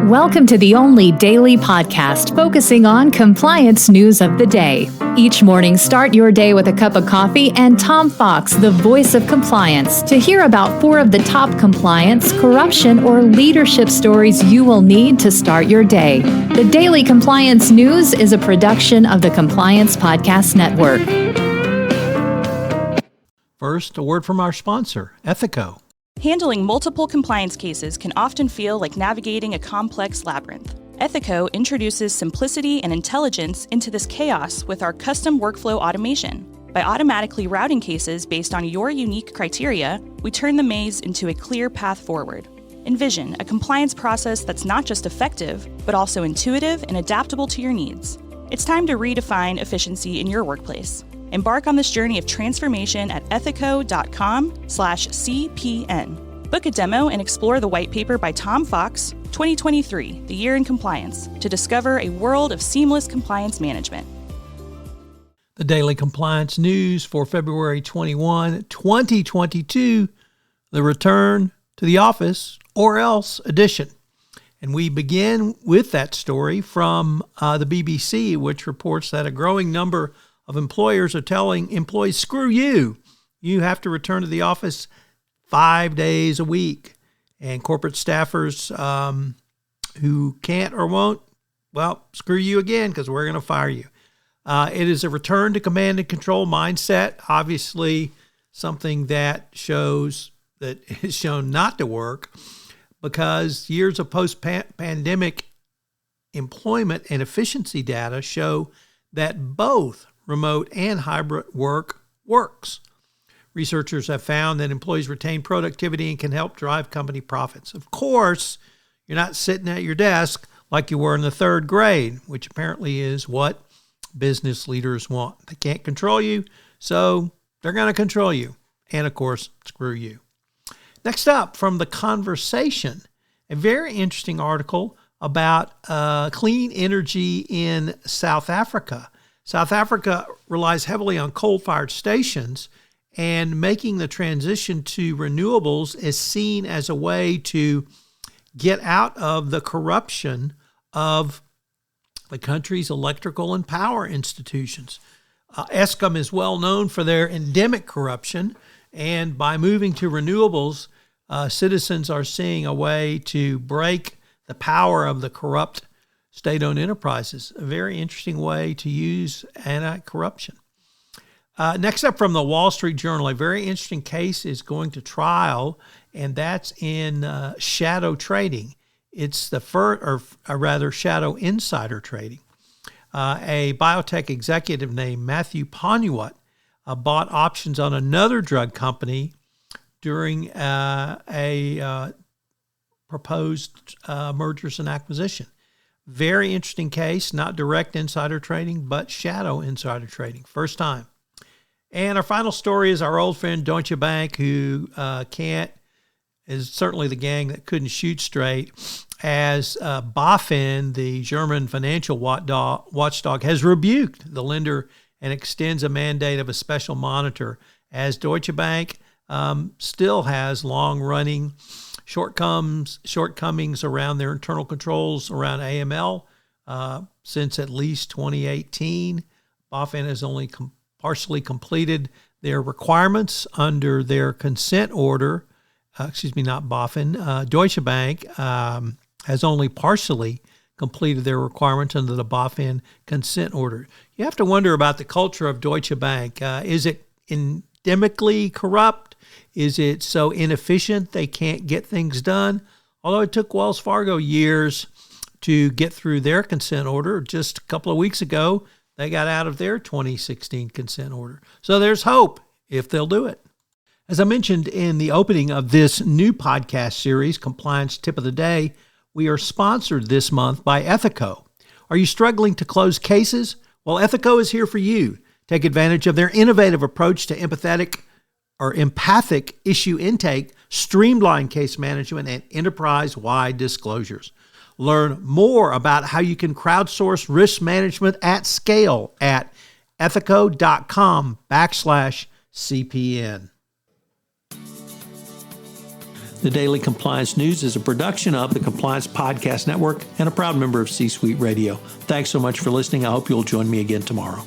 Welcome to the only daily podcast focusing on compliance news of the day. Each morning, start your day with a cup of coffee and Tom Fox, the voice of compliance, to hear about 4 of the top compliance, corruption, or leadership stories you will need to start your day. The Daily Compliance News is a production of the Compliance Podcast Network. First, a word from our sponsor, Ethico. Handling multiple compliance cases can often feel like navigating a complex labyrinth. Ethico introduces simplicity and intelligence into this chaos with our custom workflow automation. By automatically routing cases based on your unique criteria, we turn the maze into a clear path forward. Envision a compliance process that's not just effective, but also intuitive and adaptable to your needs. It's time to redefine efficiency in your workplace. Embark on this journey of transformation at ethico.com/CPN. Book a demo and explore the white paper by Tom Fox, 2023, The Year in Compliance, to discover a world of seamless compliance management. The Daily Compliance News for February 21, 2022, the Return to the Office or Else edition. And we begin with that story from the BBC, which reports that a growing number of employers are telling employees, screw you. You have to return to the office 5 days a week. And corporate staffers who can't or won't, well, screw you again because we're going to fire you. It is a return to command and control mindset. Obviously, something that shows that is shown not to work because years of post-pandemic employment and efficiency data show that both remote and hybrid work works. Researchers have found that employees retain productivity and can help drive company profits. Of course, you're not sitting at your desk like you were in the 3rd grade, which apparently is what business leaders want. They can't control you, so they're going to control you. And of course, screw you. Next up, from The Conversation, a very interesting article about clean energy in South Africa. South Africa relies heavily on coal-fired stations, and making the transition to renewables is seen as a way to get out of the corruption of the country's electrical and power institutions. Eskom is well known for their endemic corruption, and by moving to renewables, citizens are seeing a way to break the power of the corrupt state-owned enterprises. A very interesting way to use anti-corruption. Next up from the Wall Street Journal, a very interesting case is going to trial, and that's in shadow trading. It's the shadow insider trading. A biotech executive named Matthew Panuwat bought options on another drug company during a proposed mergers and acquisition. Very interesting case, not direct insider trading, but shadow insider trading. First time. And our final story is our old friend Deutsche Bank, who is certainly the gang that couldn't shoot straight, as BaFin, the German financial watchdog, has rebuked the lender and extends a mandate of a special monitor, as Deutsche Bank still has long-running shortcomings around their internal controls around AML. Since at least 2018, BaFin has only partially completed their requirements under their consent order. Not BaFin. Deutsche Bank has only partially completed their requirements under the BaFin consent order. You have to wonder about the culture of Deutsche Bank. Is it endemically corrupt? Is it so inefficient they can't get things done? Although it took Wells Fargo years to get through their consent order. Just a couple of weeks ago, they got out of their 2016 consent order. So there's hope if they'll do it. As I mentioned in the opening of this new podcast series, Compliance Tip of the Day, we are sponsored this month by Ethico. Are you struggling to close cases? Well, Ethico is here for you. Take advantage of their innovative approach to empathic issue intake, streamlined case management, and enterprise-wide disclosures. Learn more about how you can crowdsource risk management at scale at ethico.com/CPN. The Daily Compliance News is a production of the Compliance Podcast Network and a proud member of C-Suite Radio. Thanks so much for listening. I hope you'll join me again tomorrow.